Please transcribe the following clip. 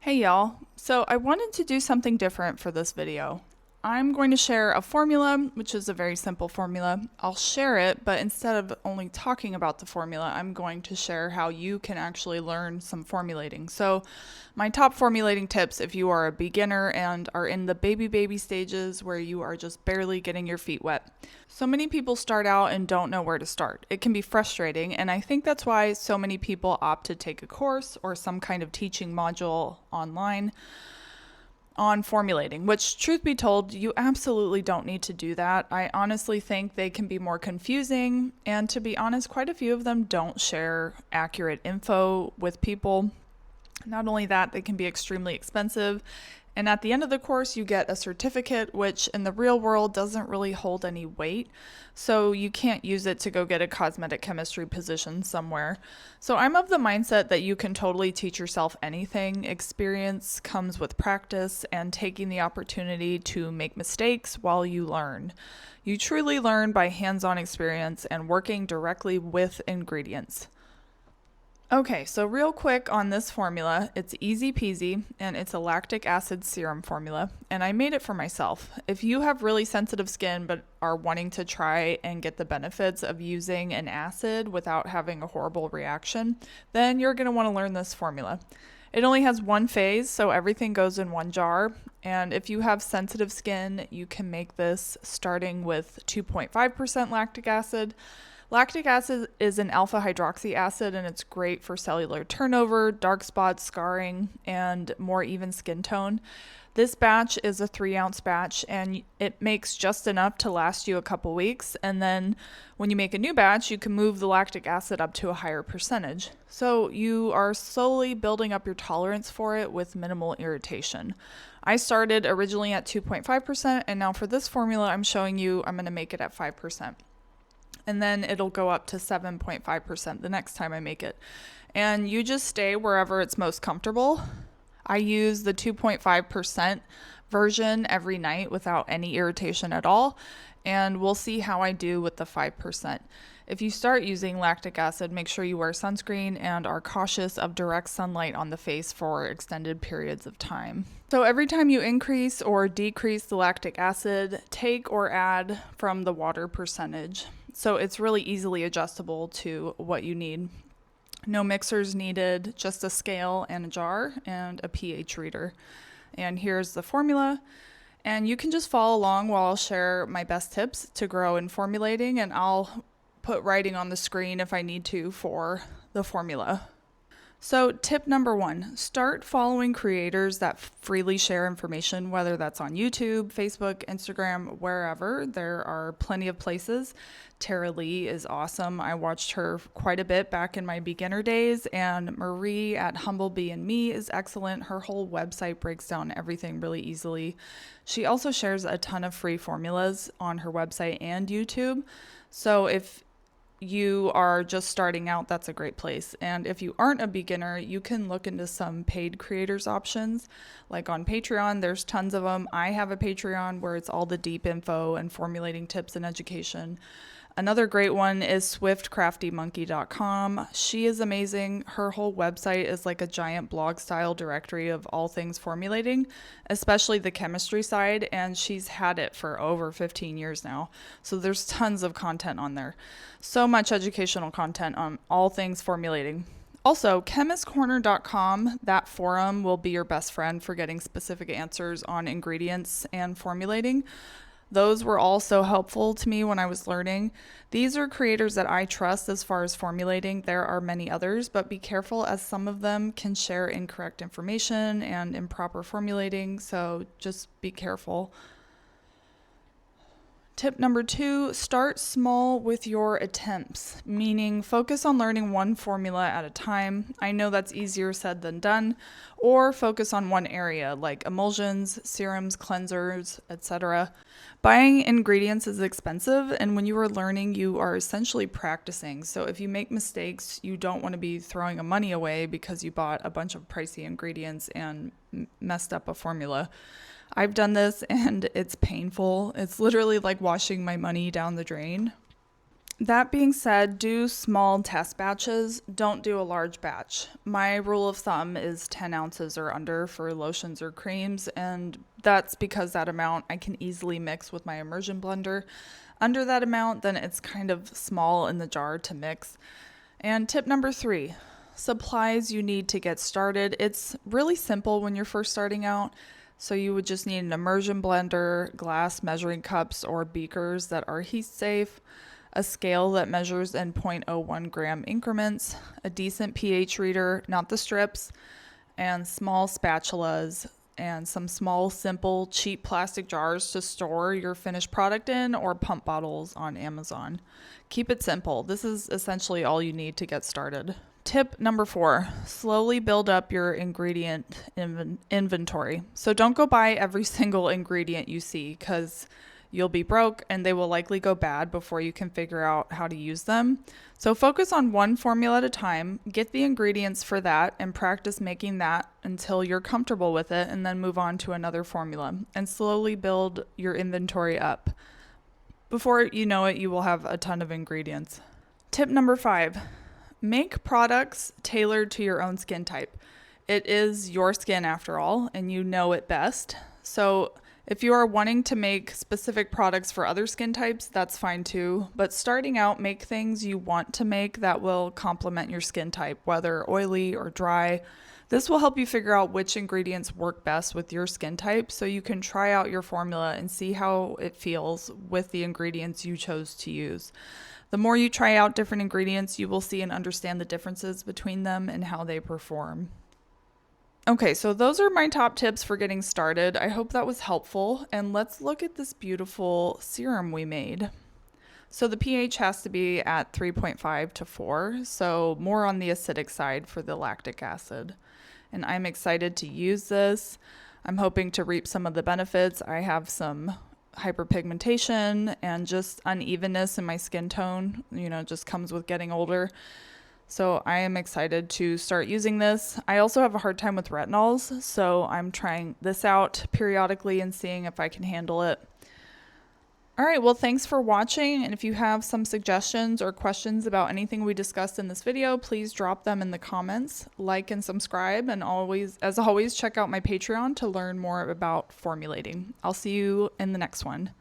Hey y'all, so I wanted to do something different for this video. I'm going to share a formula, which is a very simple formula. I'll share it, but instead of only talking about the formula, I'm going to share how you can actually learn some formulating. So my top formulating tips if you are a beginner and are in the baby stages where you are just barely getting your feet wet. So many people start out and don't know where to start. It can be frustrating, and I think that's why so many people opt to take a course or some kind of teaching module online on formulating, which, truth be told, you absolutely don't need to do that. I honestly think they can be more confusing, and to be honest, quite a few of them don't share accurate info with people. Not only that, they can be extremely expensive. And at the end of the course, you get a certificate, which in the real world doesn't really hold any weight. So you can't use it to go get a cosmetic chemistry position somewhere. So I'm of the mindset that you can totally teach yourself anything. Experience comes with practice and taking the opportunity to make mistakes while you learn. You truly learn by hands-on experience and working directly with ingredients. Okay, so real quick on this formula, it's easy peasy and it's a lactic acid serum formula, and I made it for myself. If you have really sensitive skin but are wanting to try and get the benefits of using an acid without having a horrible reaction, then you're going to want to learn this formula. It only has one phase, so everything goes in one jar, and if you have sensitive skin, you can make this starting with 2.5% lactic acid. Lactic acid is an alpha hydroxy acid, and it's great for cellular turnover, dark spots, scarring, and more even skin tone. This batch is a 3-ounce batch, and it makes just enough to last you a couple weeks. And then when you make a new batch, you can move the lactic acid up to a higher percentage. So you are slowly building up your tolerance for it with minimal irritation. I started originally at 2.5%, and now for this formula I'm showing you, I'm going to make it at 5%. And then it'll go up to 7.5% the next time I make it. And you just stay wherever it's most comfortable. I use the 2.5% version every night without any irritation at all, and we'll see how I do with the 5%. If you start using lactic acid, make sure you wear sunscreen and are cautious of direct sunlight on the face for extended periods of time. So every time you increase or decrease the lactic acid, take or add from the water percentage. So it's really easily adjustable to what you need. No mixers needed, just a scale and a jar and a pH reader. And here's the formula. And you can just follow along while I'll share my best tips to grow in formulating, and I'll put writing on the screen if I need to for the formula. So tip number 1, start following creators that freely share information, whether that's on YouTube, Facebook, Instagram, wherever. There are plenty of places. Tara Lee is awesome. I watched her quite a bit back in my beginner days, and Marie at Humble Bee and Me is excellent. Her whole website breaks down everything really easily. She also shares a ton of free formulas on her website and YouTube. So if you are just starting out, that's a great place. And if you aren't a beginner, you can look into some paid creators options. Like on Patreon, there's tons of them. I have a Patreon where it's all the deep info and formulating tips and education. Another great one is swiftcraftymonkey.com. She is amazing. Her whole website is like a giant blog style directory of all things formulating, especially the chemistry side, and she's had it for over 15 years now. So there's tons of content on there. So much educational content on all things formulating. Also, chemistcorner.com, that forum will be your best friend for getting specific answers on ingredients and formulating. Those were all so helpful to me when I was learning. These are creators that I trust as far as formulating. There are many others, but be careful as some of them can share incorrect information and improper formulating, so just be careful. Tip number 2, start small with your attempts, meaning focus on learning one formula at a time. I know that's easier said than done. Or focus on one area like emulsions, serums, cleansers, etc. Buying ingredients is expensive, and when you are learning, you are essentially practicing. So if you make mistakes, you don't want to be throwing the money away because you bought a bunch of pricey ingredients and messed up a formula. I've done this and it's painful. It's literally like washing my money down the drain. That being said, do small test batches. Don't do a large batch. My rule of thumb is 10 ounces or under for lotions or creams, and that's because that amount I can easily mix with my immersion blender. Under that amount, then it's kind of small in the jar to mix. And tip number 3, supplies you need to get started. It's really simple when you're first starting out. So you would just need an immersion blender, glass measuring cups or beakers that are heat safe, a scale that measures in 0.01 gram increments, a decent pH reader, not the strips, and small spatulas, and some small, simple, cheap plastic jars to store your finished product in, or pump bottles on Amazon. Keep it simple. This is essentially all you need to get started. Tip number 4, slowly build up your ingredient inventory. So don't go buy every single ingredient you see, because you'll be broke and they will likely go bad before you can figure out how to use them. So focus on one formula at a time, get the ingredients for that, and practice making that until you're comfortable with it, and then move on to another formula and slowly build your inventory up. Before you know it, you will have a ton of ingredients. Tip number 5, make products tailored to your own skin type. It is your skin after all, and you know it best. So if you are wanting to make specific products for other skin types, that's fine too. But starting out, make things you want to make that will complement your skin type, whether oily or dry. This will help you figure out which ingredients work best with your skin type, so you can try out your formula and see how it feels with the ingredients you chose to use. The more you try out different ingredients, you will see and understand the differences between them and how they perform. Okay, so those are my top tips for getting started. I hope that was helpful. And let's look at this beautiful serum we made. So the pH has to be at 3.5 to 4, so more on the acidic side for the lactic acid. And I'm excited to use this. I'm hoping to reap some of the benefits. I have some hyperpigmentation and just unevenness in my skin tone, just comes with getting older. So I am excited to start using this. I also have a hard time with retinols, so I'm trying this out periodically and seeing if I can handle it. All right, well, thanks for watching. And if you have some suggestions or questions about anything we discussed in this video, please drop them in the comments, like and subscribe, and as always, check out my Patreon to learn more about formulating. I'll see you in the next one.